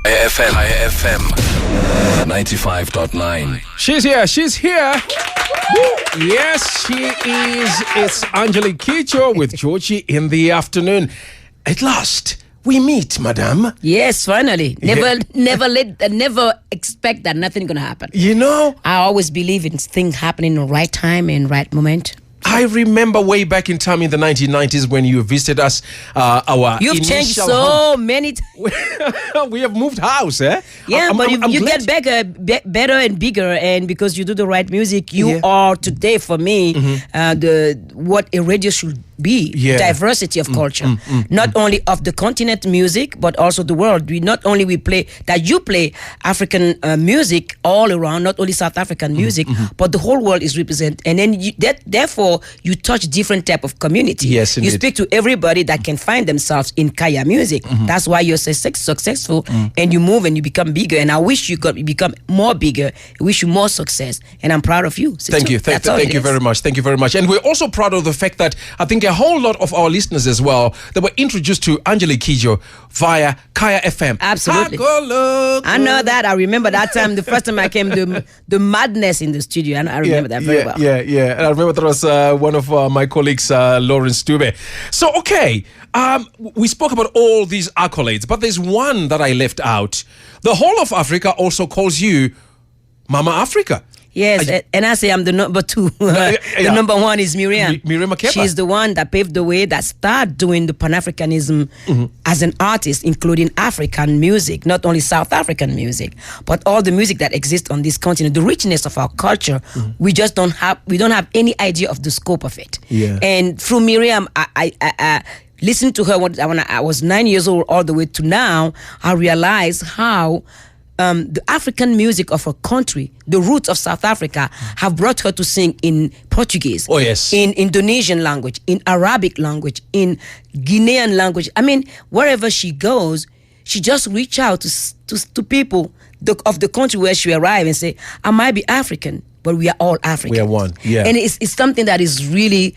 FM. FM 95.9. She's here. She's here. Woo. Yes, she is. It's Angelique Kidjo with Georgie in the afternoon. At last, we meet, madam. Yes, finally. Never expect that nothing gonna happen. You know, I always believe in things happening in the right time and right moment. I remember way back in time in the 1990s when you visited us. You've changed so many times. We have moved house, eh? Yeah, but you get better and bigger, and because you do the right music, you are today for me what a radio should be. Diversity of culture, not only of the continent music, but also the world. We play that you play African music all around, not only South African music, but the whole world is represented, and then therefore you touch different type of community. Yes, indeed. You speak to everybody that can find themselves in Kaya music. That's why you're successful, and you move and you become bigger. And I wish you could become more bigger. I wish you more success, and I'm proud of you. Thank you. Thank you very much. Thank you very much. And we're also proud of the fact that I think a whole lot of our listeners as well that were introduced to Angelique Kidjo via Kaya FM. Absolutely. I know that. I remember that time, the first time I came, the madness in the studio. And I remember that very well. Yeah. And I remember that was one of my colleagues, Lawrence Dube. So, okay, we spoke about all these accolades, but there's one that I left out. The whole of Africa also calls you Mama Africa. Yes, and I say I'm the number two. The number one is Miriam. Miriam Makeba. She's the one that paved the way, that started doing the Pan-Africanism as an artist, including African music, not only South African music, but all the music that exists on this continent. The richness of our culture, we don't have any idea of the scope of it. Yeah. And through Miriam, I listened to her when I was 9 years old all the way to now. I realized how the African music of her country, the roots of South Africa, have brought her to sing in Portuguese. Oh, yes. In Indonesian language, in Arabic language, in Guinean language. I mean, wherever she goes, she just reach out to people of the country where she arrived and say, I might be African, but we are all African. We are one, yeah. And it's something that is really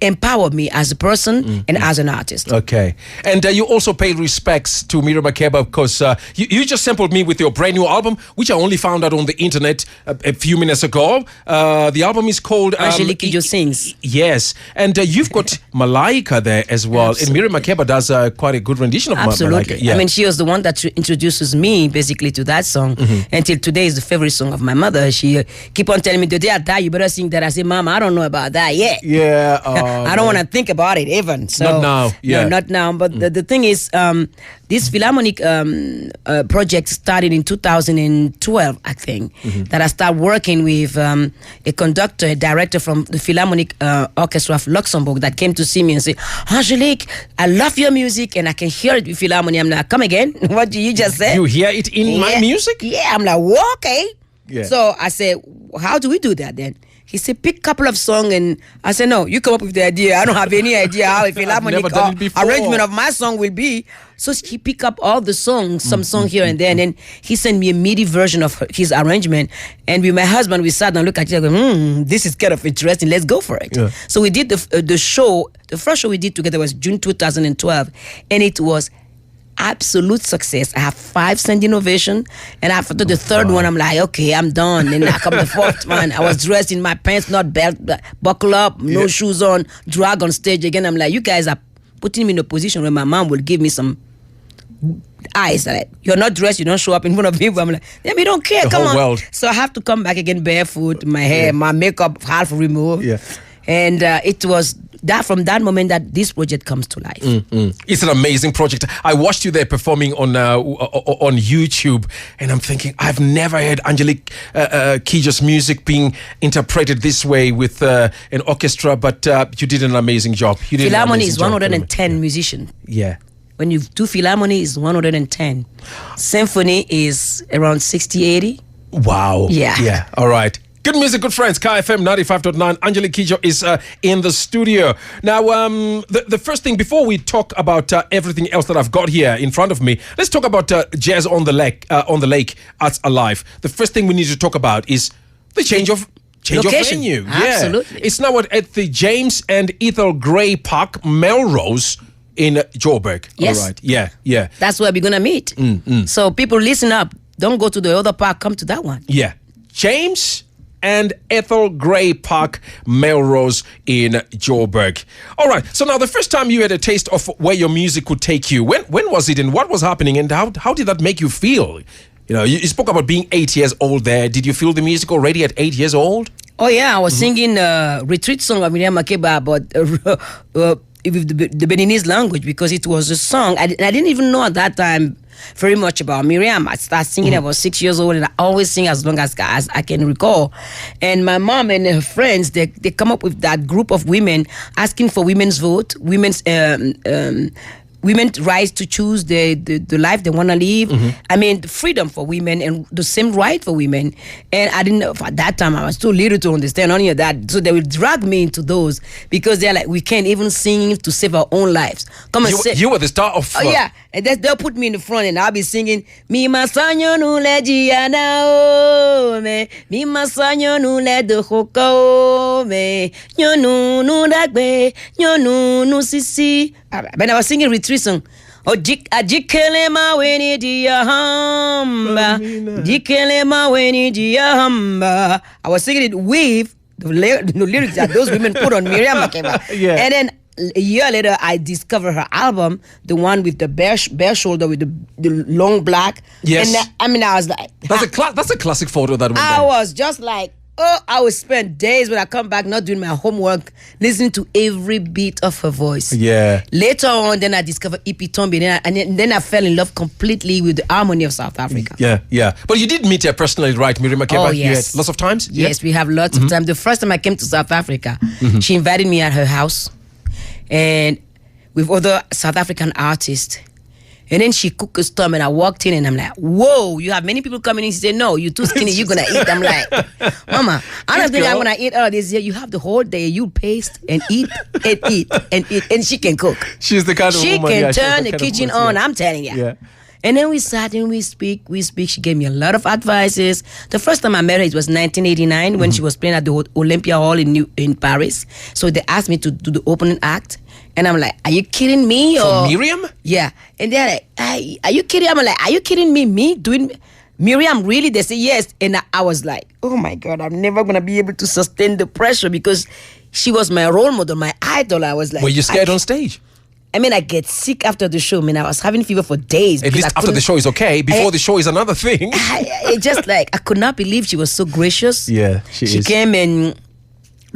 empowered me as a person and as an artist. Okay. And you also paid respects to Miriam Makeba because you just sampled me with your brand new album, which I only found out on the internet a few minutes ago. The album is called Angelique Kidjo Sings. Yes. And you've got Malaika there as well. Absolutely. And Miriam Makeba does quite a good rendition of Absolutely. Malaika. Yeah. I mean, she was the one that introduces me basically to that song. Until today is the favorite song of my mother. She keep on telling me, the day I die, you better sing that. I say, Mama, I don't know about that yet. Yeah. I don't want to think about it even. So, not now. Yeah. No, not now. But the thing is, this Philharmonic project started in 2012, I think, that I started working with a conductor, a director from the Philharmonic Orchestra of Luxembourg that came to see me and say, Angelique, I love your music and I can hear it with Philharmonic. I'm like, come again? What did you just say? You hear it in my music? Yeah. I'm like, well, okay. Yeah. So I said, how do we do that then? He said, pick a couple of songs, and I said, no, you come up with the idea. I don't have any idea how a Philharmonic arrangement of my song will be. So he picked up all the songs, some song here and there, and then he sent me a MIDI version of his arrangement. And with my husband, we sat and looked at it and go, this is kind of interesting. Let's go for it. Yeah. So we did the show. The first show we did together was June 2012, and it was absolute success. I have 5 standing ovation, and after the third one, I'm like, okay, I'm done. And I come the fourth one. I was dressed in my pants, not belt, buckle up, no shoes on, drag on stage again. I'm like, you guys are putting me in a position where my mom will give me some eyes. Like, you're not dressed, you don't show up in front of people. I'm like, yeah, we don't care. Come on. World. So I have to come back again barefoot, my hair, my makeup half removed. Yeah. And it was that from that moment that this project comes to life. It's an amazing project. I watched you there performing on YouTube, and I'm thinking, I've never heard Angelique Kidjo's music being interpreted this way with an orchestra, but you did an amazing job. Philharmonic is 110 musicians. Yeah. When you do Philharmonic, it's 110. Symphony is around 60, 80. Wow. Yeah. All right. Good music, good friends. KFM 95.9. Angelique Kidjo is in the studio. Now, the first thing, before we talk about everything else that I've got here in front of me, let's talk about Jazz on the Lake, Arts Alive. The first thing we need to talk about is the change of venue. Absolutely. Yeah. It's now at the James and Ethel Gray Park, Melrose, in Joburg. Yes. All right. Yeah. That's where we're gonna meet. So people, listen up. Don't go to the other park. Come to that one. Yeah. James and Ethel Gray Park, Melrose in Joburg. All right. So now the first time you had a taste of where your music could take you, when was it and what was happening and how did that make you feel? You spoke about being 8 years old there. Did you feel the music already at 8 years old? Oh yeah, I was singing a retreat song of Miriam Makeba about the Beninese language because it was a song. I didn't even know at that time very much about Miriam. I started singing I was 6 years old, and I always sing as long as I can recall. And my mom and her friends, they come up with that group of women asking for women's vote, women's rights to choose the life they want to live. I mean, freedom for women and the same right for women. And I didn't know, at that time, I was too little to understand any of that. So they will drag me into those because they're like, we can't even sing to save our own lives. Come and sing. You were the star of... Oh, yeah. And they'll put me in the front and I'll be singing, Mi masanyo nu le jiana o me, mi masanyo nu le de hoko me, nyonu nu dagbe, nyonu nu sisi. When I was singing retreat song, Ajikele ma weni dia hamba, Jikele ma weni dia hamba. I was singing it with the lyrics that those women put on Miriam Makeba. Yeah. And then a year later, I discovered her album, the one with the bare shoulder with the long black. Yes. And I was like, that's a classic photo that I was just like, I would spend days when I come back not doing my homework, listening to every beat of her voice. Yeah. Later on, then I discovered Ipi Tombi, and then I fell in love completely with the harmony of South Africa. Yeah. But you did meet her personally, right, Miriam Makeba? Oh, yes. Lots of times? Yes, we have lots of times. The first time I came to South Africa, she invited me at her house, and with other South African artists. And then she cooked a storm and I walked in and I'm like, whoa, you have many people coming in. She said, no, you're too skinny, you're going to eat. I'm like, Mama, I don't think I'm going to eat all this here. You have the whole day. You paste and eat and eat and eat. And she can cook. She's the kind of woman. She can turn the kitchen on, I'm telling you. Yeah. And then we sat and we speak. She gave me a lot of advices. The first time I met her, it was 1989 when she was playing at the Olympia Hall in Paris. So they asked me to do the opening act. And I'm like, are you kidding me? For Miriam? Yeah. And they're like, are you kidding? I'm like, are you kidding me? Me doing Miriam, really? They say yes. And I was like, oh my God, I'm never going to be able to sustain the pressure because she was my role model, my idol. I was like, were you scared on stage? I mean, I get sick after the show. I mean, I was having fever for days. At least after the show is okay. Before the show is another thing. It just like, I could not believe she was so gracious. Yeah, she is. She came and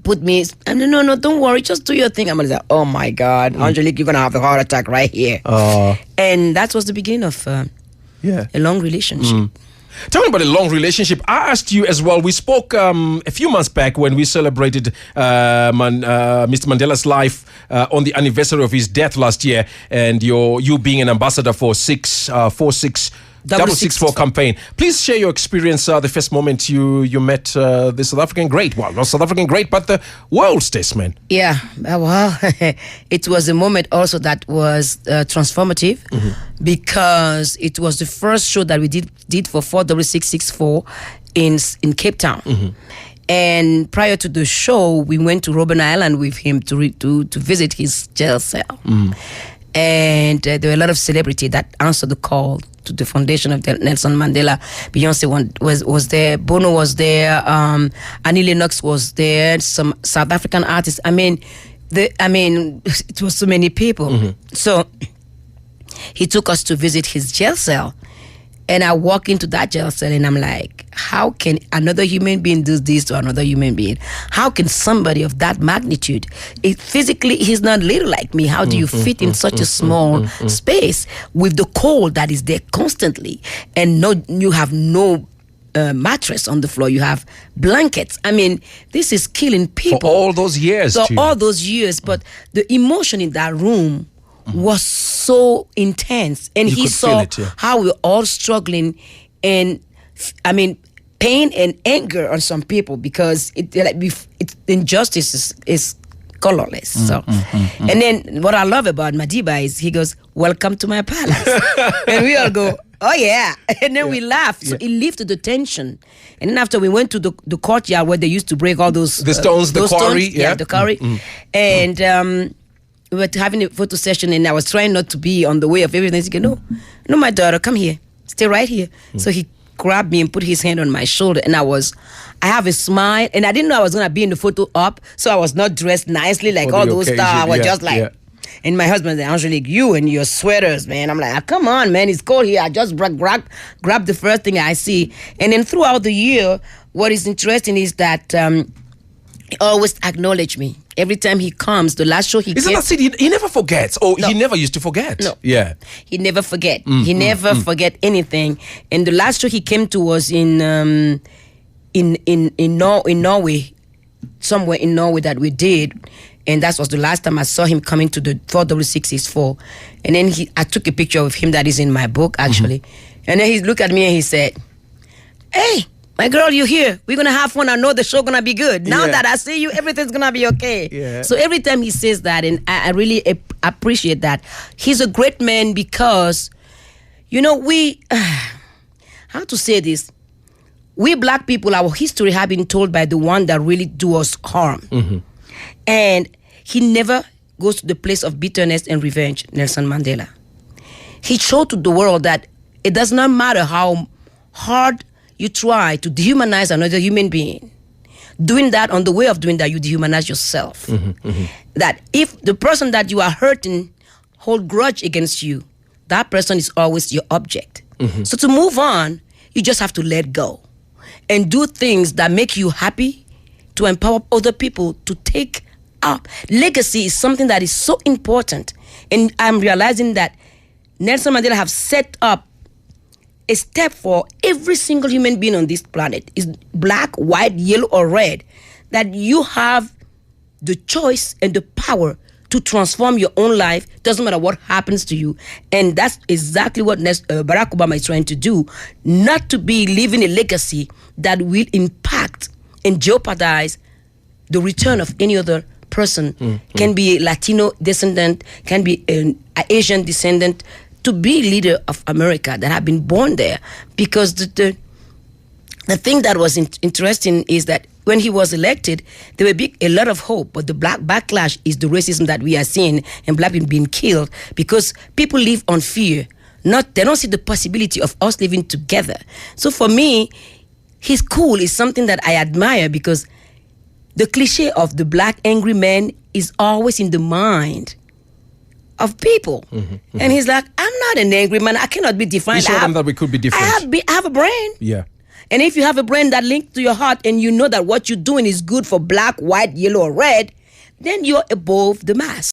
put me, no, don't worry, just do your thing. I'm like, oh my God, Angelique, you're going to have a heart attack right here. And that was the beginning of a long relationship. Tell me about a long relationship. I asked you as well. We spoke a few months back when we celebrated Mr. Mandela's life on the anniversary of his death last year, and you being an ambassador for 664 campaign. Please share your experience. The first moment you met the South African great, well, not South African great, but the world statesman. Yeah, well, it was a moment also that was transformative because it was the first show that we did for 46664 in Cape Town. And prior to the show, we went to Robben Island with him to visit his jail cell. And there were a lot of celebrities that answered the call to the foundation of Nelson Mandela. Beyonce was there, Bono was there, Annie Lennox was there, some South African artists. I mean, it was so many people. So he took us to visit his jail cell. And I walk into that jail cell and I'm like, how can another human being do this to another human being? How can somebody of that magnitude, physically he's not little like me, how do you fit in such a small space with the cold that is there constantly? And you have no mattress on the floor, you have blankets. I mean, this is killing people. For all those years. All those years, but the emotion in that room was so intense, and he saw how we're all struggling, and I mean, pain and anger on some people because injustice is colorless. And then what I love about Madiba is he goes, "Welcome to my palace," and we all go, "Oh yeah," and then we laugh. So it lifted the tension. And then after we went to the courtyard where they used to break all those the stones, the quarry, the quarry, and. we were having a photo session, and I was trying not to be on the way of everything. He said, no, my daughter, come here. Stay right here. So he grabbed me and put his hand on my shoulder, and I have a smile, and I didn't know I was going to be in the photo op, so I was not dressed nicely like all those stars. I was just like... Yeah. And my husband said, Angelique, you and your sweaters, man. I'm like, come on, man, it's cold here. I just grab the first thing I see. And then throughout the year, what is interesting is that he always acknowledged me. Every time he comes, the last show he Isn't came... he never forgets? Or he never used to forget? No. Yeah. He never forget. He never forget anything. And the last show he came to was in Norway, somewhere in Norway that we did. And that was the last time I saw him coming to the 4W664. And then I took a picture of him that is in my book, actually. And then he looked at me and he said, hey, my girl, you're here. We're going to have fun. I know the show going to be good. Now that I see you, everything's going to be okay. Yeah. So every time he says that, and I really appreciate that. He's a great man because, we, how to say this? We black people, our history have been told by the one that really do us harm. And he never goes to the place of bitterness and revenge, Nelson Mandela. He showed to the world that it does not matter how hard you try to dehumanize another human being. Doing that, on the way of doing that, you dehumanize yourself. That if the person that you are hurting hold grudge against you, that person is always your object. So to move on, you just have to let go and do things that make you happy, to empower other people to take up. Legacy is something that is so important. And I'm realizing that Nelson Mandela have set up a step for every single human being on this planet. Is black, white, yellow, or red. That you have the choice and the power to transform your own life. Doesn't matter what happens to you. And that's exactly what Barack Obama is trying to do. Not to be leaving a legacy that will impact and jeopardize the return of any other person. Can be a Latino descendant, can be an Asian descendant, to be leader of America that have been born there. Because the thing that was interesting is that when he was elected, there were a lot of hope, but the black backlash is the racism that we are seeing and black people being killed because people live on fear. They don't see the possibility of us living together. So for me, his cool is something that I admire because the cliche of the black angry man is always in the mind of people. And he's like, I'm not an angry man. I cannot be defined. You show them that we could be different. I have a brain. Yeah. And if you have a brain that linked to your heart and you know that what you're doing is good for black, white, yellow, or red, then you're above the mass.